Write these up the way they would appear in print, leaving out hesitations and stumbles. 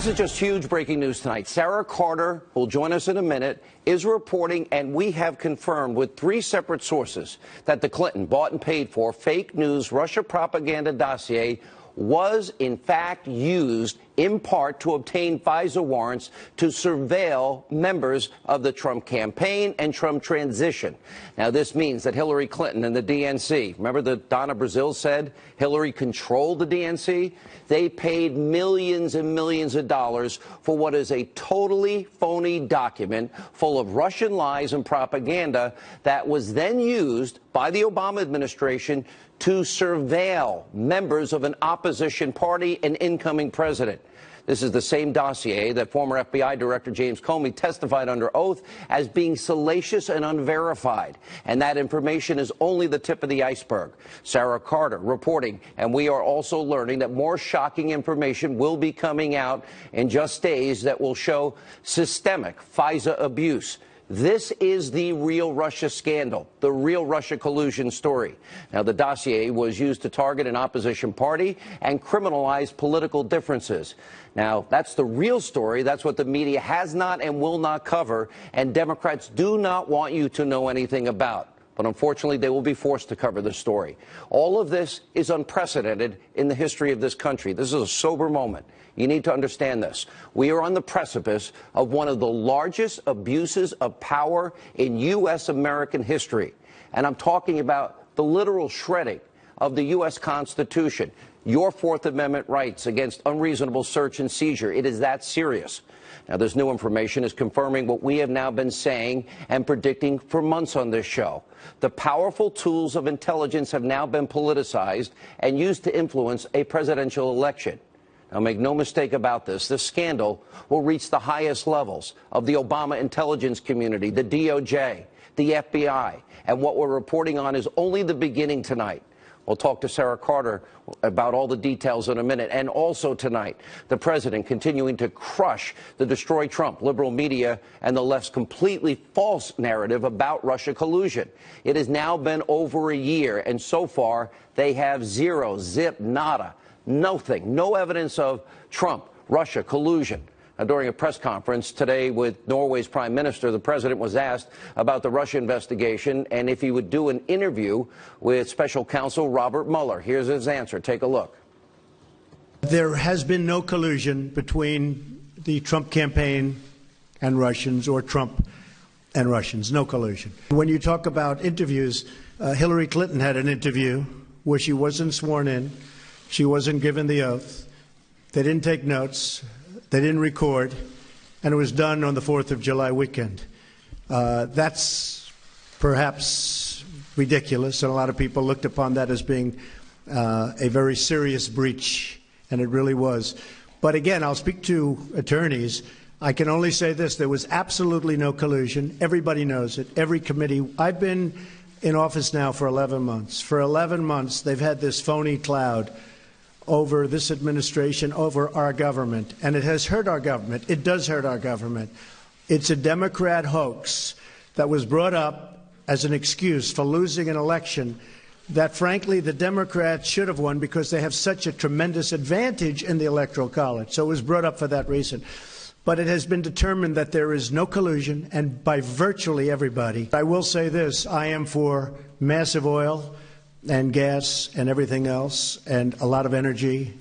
This is just huge breaking news tonight. Sarah Carter, who will join us in a minute, is reporting, and we have confirmed with 3 separate sources, that the Clinton bought and paid for fake news Russia propaganda dossier was in fact used in part to obtain FISA warrants to surveil members of the Trump campaign and Trump transition. Now, this means that Hillary Clinton and the DNC, remember that Donna Brazile said Hillary controlled the DNC? They paid millions and millions of dollars for what is a totally phony document full of Russian lies and propaganda that was then used by the Obama administration to surveil members of an opposition party and incoming president. This is the same dossier that former FBI Director James Comey testified under oath as being salacious and unverified. And that information is only the tip of the iceberg. Sarah Carter reporting, and we are also learning that more shocking information will be coming out in just days that will show systemic FISA abuse. This is the real Russia scandal, the real Russia collusion story. Now, the dossier was used to target an opposition party and criminalize political differences. Now, that's the real story. That's what the media has not and will not cover, and Democrats do not want you to know anything about. But unfortunately, they will be forced to cover the story. All of this is unprecedented in the history of this country. This is a sober moment. You need to understand this. We are on the precipice of one of the largest abuses of power in U.S. American history. And I'm talking about the literal shredding of the U.S. Constitution, your Fourth Amendment rights against unreasonable search and seizure. It is that serious. Now, this new information is confirming what we have now been saying and predicting for months on this show. The powerful tools of intelligence have now been politicized and used to influence a presidential election. Now, make no mistake about this scandal will reach the highest levels of the Obama intelligence community, the DOJ, the FBI, and what we're reporting on is only the beginning tonight. We'll talk to Sarah Carter about all the details in a minute. And also tonight, the president continuing to crush the Destroy Trump liberal media and the left's completely false narrative about Russia collusion. It has now been over a year, and so far they have zero, zip, nada, nothing, no evidence of Trump, Russia collusion. During a press conference today with Norway's prime minister, the president was asked about the Russia investigation and if he would do an interview with special counsel Robert Mueller. Here's his answer. Take a look. There has been no collusion between the Trump campaign and Russians or Trump and Russians. No collusion. When you talk about interviews, Hillary Clinton had an interview where she wasn't sworn in. She wasn't given the oath. They didn't take notes. They didn't record, and it was done on the 4th of July weekend. That's perhaps ridiculous, and a lot of people looked upon that as being a very serious breach, and it really was. But again, I'll speak to attorneys. I can only say this. There was absolutely no collusion. Everybody knows it. Every committee. I've been in office now for 11 months. For 11 months, they've had this phony cloud over this administration, over our government, and it has hurt our government. It does hurt our government. It's a Democrat hoax that was brought up as an excuse for losing an election that, frankly, the Democrats should have won because they have such a tremendous advantage in the Electoral College. So it was brought up for that reason. But it has been determined that there is no collusion, and by virtually everybody. I will say this. I am for massive oil and gas and everything else and a lot of energy.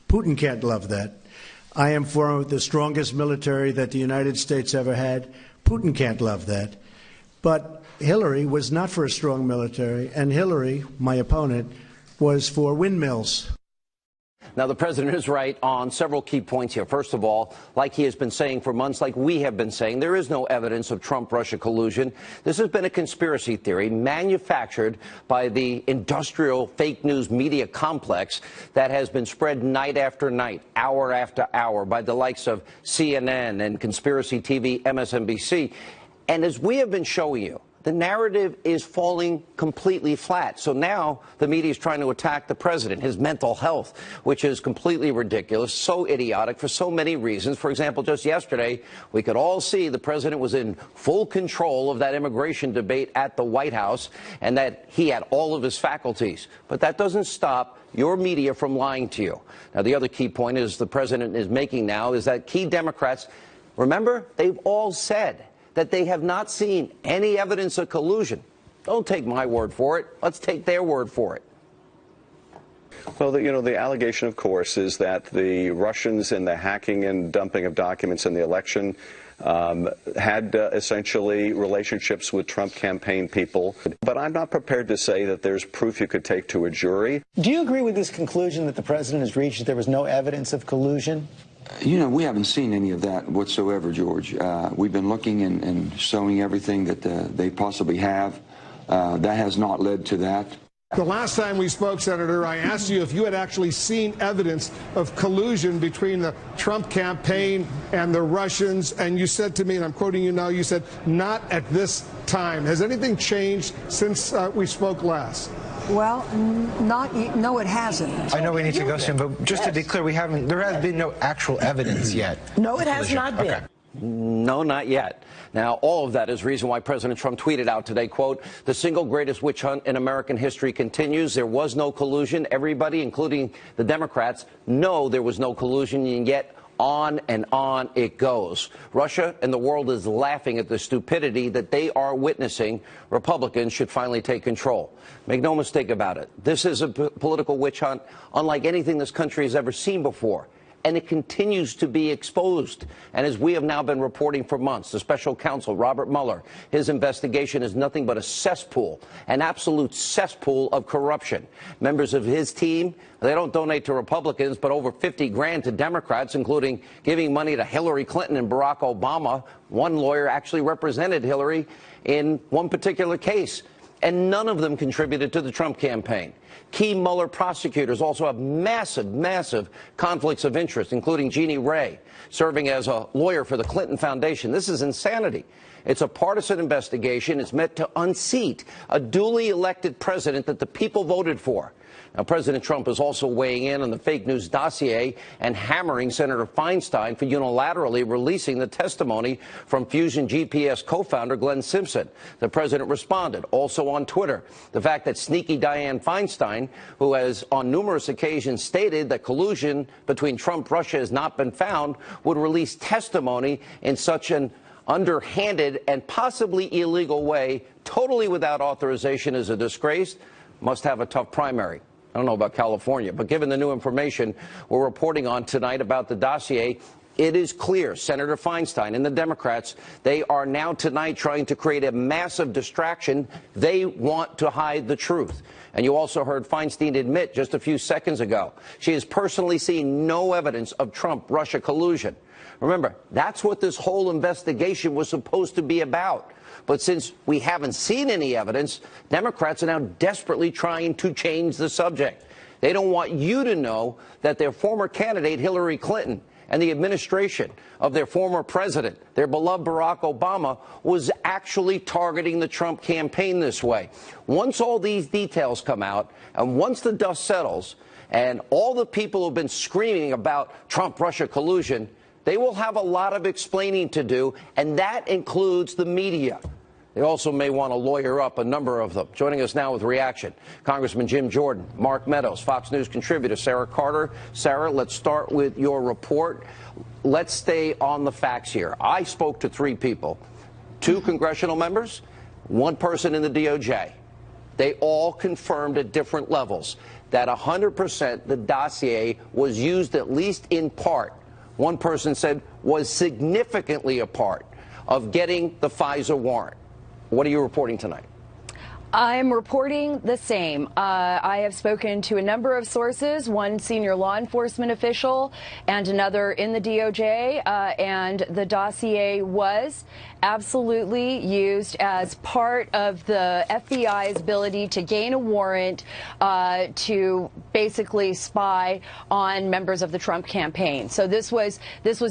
Putin can't love that. I am for the strongest military that the United States ever had. Putin can't love that. But Hillary was not for a strong military, and Hillary, my opponent, was for windmills. Now, the president is right on several key points here. First of all, like he has been saying for months, like we have been saying, there is no evidence of Trump-Russia collusion. This has been a conspiracy theory manufactured by the industrial fake news media complex that has been spread night after night, hour after hour by the likes of CNN and Conspiracy TV, MSNBC. And as we have been showing you, the narrative is falling completely flat. So now the media is trying to attack the president, his mental health, which is completely ridiculous, so idiotic for so many reasons. For example, just yesterday, we could all see the president was in full control of that immigration debate at the White House and that he had all of his faculties. But that doesn't stop your media from lying to you. Now, the other key point is the president is making now is that key Democrats, remember, they've all said that they have not seen any evidence of collusion. Don't take my word for it. Let's take their word for it. Well, the allegation, of course, is that the Russians in the hacking and dumping of documents in the election had essentially relationships with Trump campaign people. But I'm not prepared to say that there's proof you could take to a jury. Do you agree with this conclusion that the president has reached, that there was no evidence of collusion? You know, we haven't seen any of that whatsoever, George. We've been looking and showing everything that they possibly have. That has not led to that. The last time we spoke, Senator, I asked you if you had actually seen evidence of collusion between the Trump campaign and the Russians, and you said to me, and I'm quoting you now, you said, not at this time. Has anything changed since we spoke last? Well, no, it hasn't. I know we need to go soon, but just to be clear, there has been no actual evidence yet. No, it has not been. Okay. No, not yet. Now, all of that is reason why President Trump tweeted out today, quote, "The single greatest witch hunt in American history continues. There was no collusion. Everybody, including the Democrats, know there was no collusion, and yet on and on it goes." Russia and the world is laughing at the stupidity that they are witnessing. Republicans should finally take control. Make no mistake about it. This is a political witch hunt unlike anything this country has ever seen before. And it continues to be exposed. And as we have now been reporting for months, the special counsel, Robert Mueller, his investigation is nothing but a cesspool, an absolute cesspool of corruption. Members of his team, they don't donate to Republicans, but over 50 grand to Democrats, including giving money to Hillary Clinton and Barack Obama. One lawyer actually represented Hillary in one particular case. And none of them contributed to the Trump campaign. Key Mueller prosecutors also have massive conflicts of interest, including Jeannie Ray, serving as a lawyer for the Clinton Foundation. This is insanity. It's a partisan investigation. It's meant to unseat a duly elected president that the people voted for. Now, President Trump is also weighing in on the fake news dossier and hammering Senator Feinstein for unilaterally releasing the testimony from Fusion GPS co-founder Glenn Simpson. The president responded, also on Twitter, the fact that sneaky Dianne Feinstein, who has on numerous occasions stated that collusion between Trump and Russia has not been found, would release testimony in such an underhanded and possibly illegal way, totally without authorization, is a disgrace. Must have a tough primary. I don't know about California, but given the new information we're reporting on tonight about the dossier, it is clear Senator Feinstein and the Democrats, they are now tonight trying to create a massive distraction. They want to hide the truth. And you also heard Feinstein admit just a few seconds ago she has personally seen no evidence of Trump-Russia collusion. Remember, that's what this whole investigation was supposed to be about. But since we haven't seen any evidence, Democrats are now desperately trying to change the subject. They don't want you to know that their former candidate, Hillary Clinton, and the administration of their former president, their beloved Barack Obama, was actually targeting the Trump campaign this way. Once all these details come out, and once the dust settles, and all the people who've been screaming about Trump-Russia collusion, they will have a lot of explaining to do, and that includes the media. They also may want to lawyer up a number of them. Joining us now with reaction, Congressman Jim Jordan, Mark Meadows, Fox News contributor Sarah Carter. Sarah, let's start with your report. Let's stay on the facts here. I spoke to 3 people, 2 congressional members, 1 person in the DOJ. They all confirmed at different levels that 100% the dossier was used at least in part. One person said was significantly a part of getting the FISA warrant. What are you reporting tonight? I'm reporting the same. I have spoken to a number of sources, one senior law enforcement official and another in the DOJ, and the dossier was absolutely used as part of the FBI's ability to gain a warrant to basically spy on members of the Trump campaign. So this was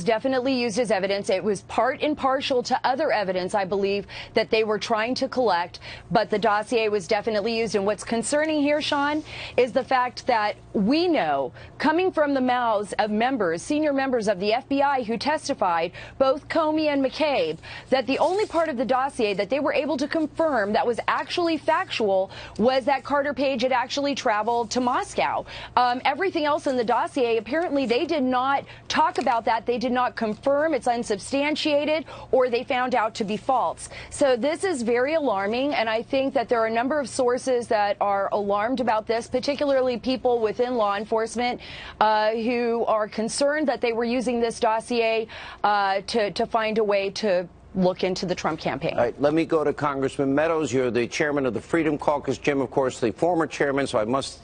definitely used as evidence. It was part and partial to other evidence, I believe, that they were trying to collect, but the dossier was definitely used. And what's concerning here, Sean, is the fact that we know, coming from the mouths of members, senior members of the FBI who testified, both Comey and McCabe, that the only part of the dossier that they were able to confirm that was actually factual was that Carter Page had actually traveled to Moscow. Everything else in the dossier, apparently they did not talk about that. They did not confirm. It's unsubstantiated, or they found out to be false. So this is very alarming, and I think that there are a number of sources that are alarmed about this, particularly people within law enforcement who are concerned that they were using this dossier to find a way to look into the Trump campaign. All right, let me go to Congressman Meadows. You're the chairman of the Freedom Caucus. Jim, of course, the former chairman, so I must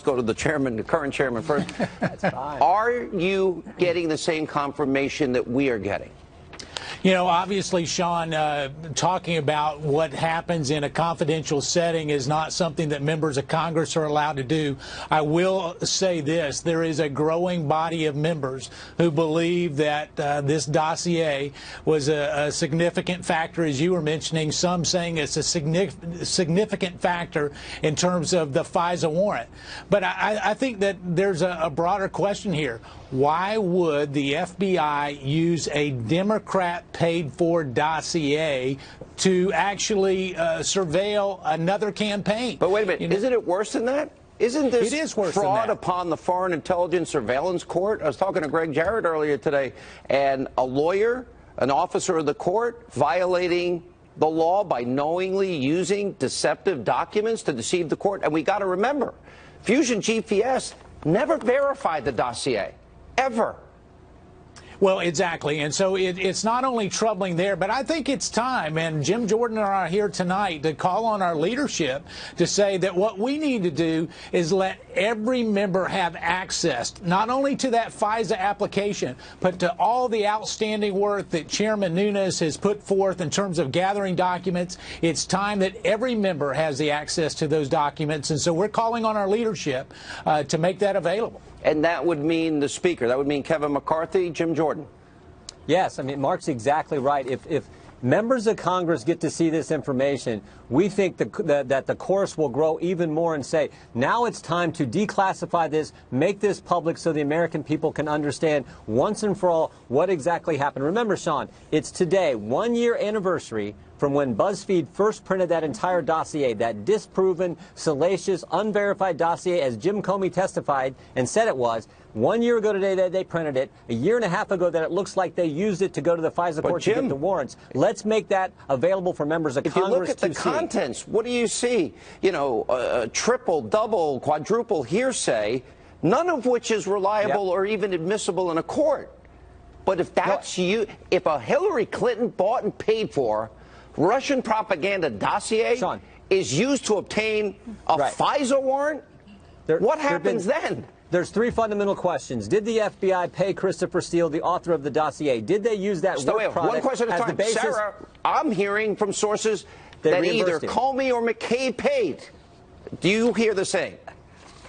go to the chairman, the current chairman first. That's fine. Are you getting the same confirmation that we are getting? You know, obviously, Sean, talking about what happens in a confidential setting is not something that members of Congress are allowed to do. I will say this. There is a growing body of members who believe that this dossier was a significant factor, as you were mentioning, some saying it's a significant factor in terms of the FISA warrant. But I think that there's a broader question here. Why would the FBI use a Democrat-paid-for dossier to actually surveil another campaign? But wait a minute, isn't it worse than that? Isn't this fraud upon the Foreign Intelligence Surveillance Court? I was talking to Greg Jarrett earlier today, and a lawyer, an officer of the court, violating the law by knowingly using deceptive documents to deceive the court. And we got to remember, Fusion GPS never verified the dossier. Ever. Well, exactly. And so it's not only troubling there, but I think it's time, and Jim Jordan and I are here tonight to call on our leadership to say that what we need to do is let every member have access, not only to that FISA application, but to all the outstanding work that Chairman Nunes has put forth in terms of gathering documents. It's time that every member has the access to those documents. And so we're calling on our leadership to make that available. And that would mean the Speaker. That would mean Kevin McCarthy, Jim Jordan. Yes, I mean, Mark's exactly right. If members of Congress get to see this information, we think that the chorus will grow even more and say, now it's time to declassify this, make this public so the American people can understand once and for all what exactly happened. Remember, Sean, it's today, 1 year anniversary from when BuzzFeed first printed that entire dossier, that disproven, salacious, unverified dossier, as Jim Comey testified and said it was. 1 year ago today that they printed it. A year and a half ago that it looks like they used it to go to the FISA court to get the warrants. Let's make that available for members of Congress to see. If you look at the contents, what do you see? You know, triple, double, quadruple hearsay, none of which is reliable or even admissible in a court. But if that's if a Hillary Clinton bought and paid for Russian propaganda dossier is used to obtain a FISA warrant, what happens then? There's three fundamental questions. Did the FBI pay Christopher Steele, the author of the dossier? Did they use that work product one question at a time. Sarah, I'm hearing from sources that either Comey or McCabe paid. Do you hear the same?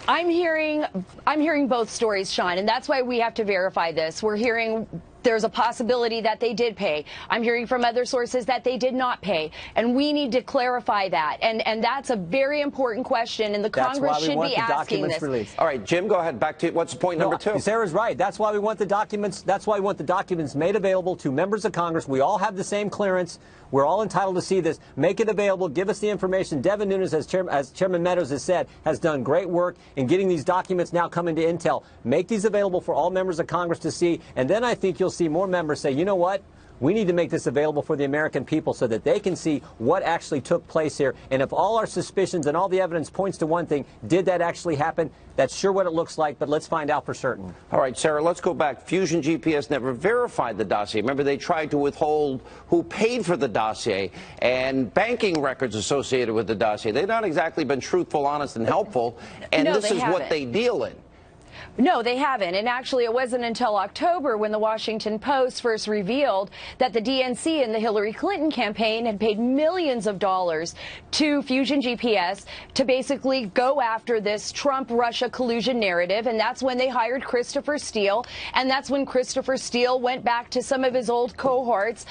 I'm hearing both stories, Sean, and that's why we have to verify this. We're hearing there's a possibility that they did pay. I'm hearing from other sources that they did not pay, and we need to clarify that. And that's a very important question, and the Congress should be asking this. All right, Jim, go ahead. Back to what's point number two? Sarah's right. That's why we want the documents. That's why we want the documents made available to members of Congress. We all have the same clearance. We're all entitled to see this. Make it available. Give us the information. Devin Nunes, as Chairman Meadows has said, has done great work in getting these documents now coming to Intel. Make these available for all members of Congress to see, and then I think you'll see more members say, you know what? We need to make this available for the American people so that they can see what actually took place here. And if all our suspicions and all the evidence points to one thing, did that actually happen? That's sure what it looks like, but let's find out for certain. All right, Sarah, let's go back. Fusion GPS never verified the dossier. Remember, they tried to withhold who paid for the dossier and banking records associated with the dossier. They've not exactly been truthful, honest, and helpful, and No, this is what they deal in. No, they haven't. And actually, it wasn't until October when the Washington Post first revealed that the DNC and the Hillary Clinton campaign had paid millions of dollars to Fusion GPS to basically go after this Trump-Russia collusion narrative. And that's when they hired Christopher Steele. And that's when Christopher Steele went back to some of his old cohorts,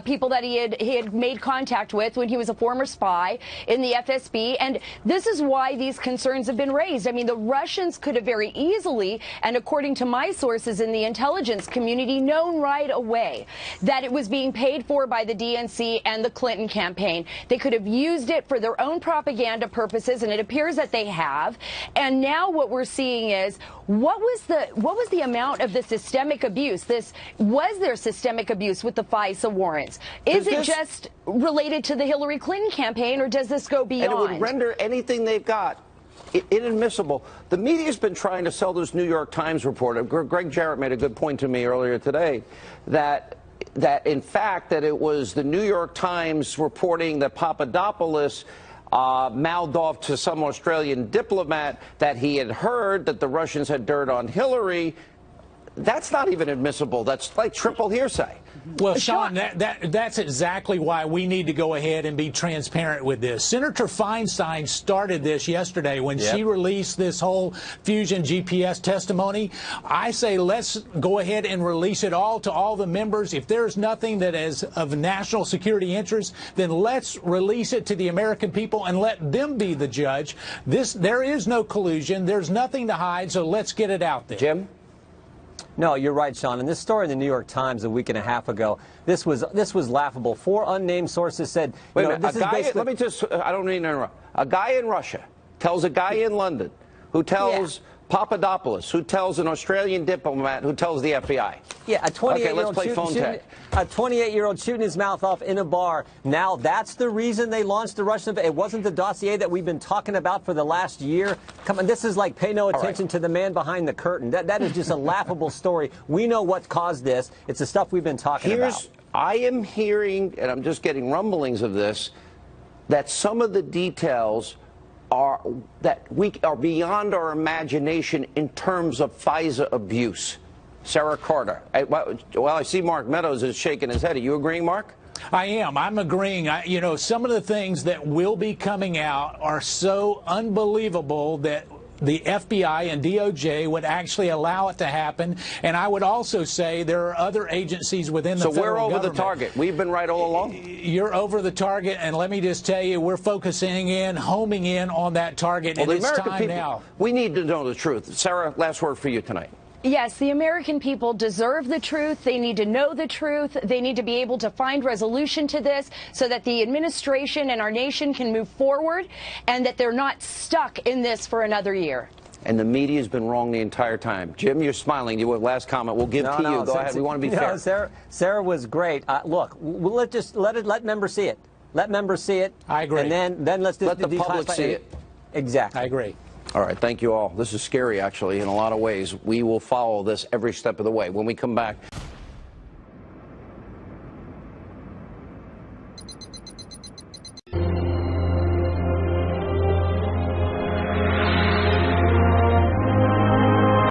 people that he had made contact with when he was a former spy in the FSB. And this is why these concerns have been raised. I mean, the Russians could have very easily, and according to my sources in the intelligence community, known right away that it was being paid for by the DNC and the Clinton campaign. They could have used it for their own propaganda purposes, and it appears that they have. And now what we're seeing is, what was the amount of the systemic abuse? Was there systemic abuse with the FISA warrants? Is it just related to the Hillary Clinton campaign, or does this go beyond? And it would render anything they've got inadmissible. The media's been trying to sell this New York Times report. Greg Jarrett made a good point to me earlier today that in fact that it was the New York Times reporting that Papadopoulos mouthed off to some Australian diplomat that he had heard that the Russians had dirt on Hillary. That's not even admissible. That's like triple hearsay. Well, Sean, that's exactly why we need to go ahead and be transparent with this. Senator Feinstein started this yesterday when she released this whole Fusion GPS testimony. I say let's go ahead and release it all to all the members. If there's nothing that is of national security interest, then let's release it to the American people and let them be the judge. There is no collusion. There's nothing to hide, so let's get it out there. Jim? No, you're right, Sean. And this story in the New York Times a week and a half ago, this was laughable. 4 unnamed sources said, wait a minute, let me just, I don't mean to interrupt. A guy in Russia tells a guy in London who tells Papadopoulos, who tells an Australian diplomat, who tells the FBI. Yeah, a 28-year-old shooting his mouth off in a bar. Now that's the reason they launched the Russian. It wasn't the dossier that we've been talking about for the last year. Come on, this is like pay no attention to the man behind the curtain. That is just a laughable story. We know what caused this. It's the stuff we've been talking about. I am hearing, and I'm just getting rumblings of this, that some of the details are beyond our imagination in terms of FISA abuse. Sarah Carter. Well, I see Mark Meadows is shaking his head. Are you agreeing, Mark? I am. I'm agreeing. You know, some of the things that will be coming out are so unbelievable that the FBI and DOJ would actually allow it to happen. And I would also say there are other agencies within the federal government. So we're over the target. We've been right all along. You're over the target, and let me just tell you, we're focusing in, homing in on that target, and it's time now. We need to know the truth. Sarah, last word for you tonight. Yes, the American people deserve the truth. They need to know the truth. They need to be able to find resolution to this so that the administration and our nation can move forward and that they're not stuck in this for another year. And the media has been wrong the entire time. Jim, you're smiling. You have last comment. We'll give to you. Go ahead. We want to be fair. Sarah was great. Look, let members see it. Let members see it. I agree. And then let's let the public see it. Exactly. I agree. All right, thank you all. This is scary, actually, in a lot of ways. We will follow this every step of the way. When we come back.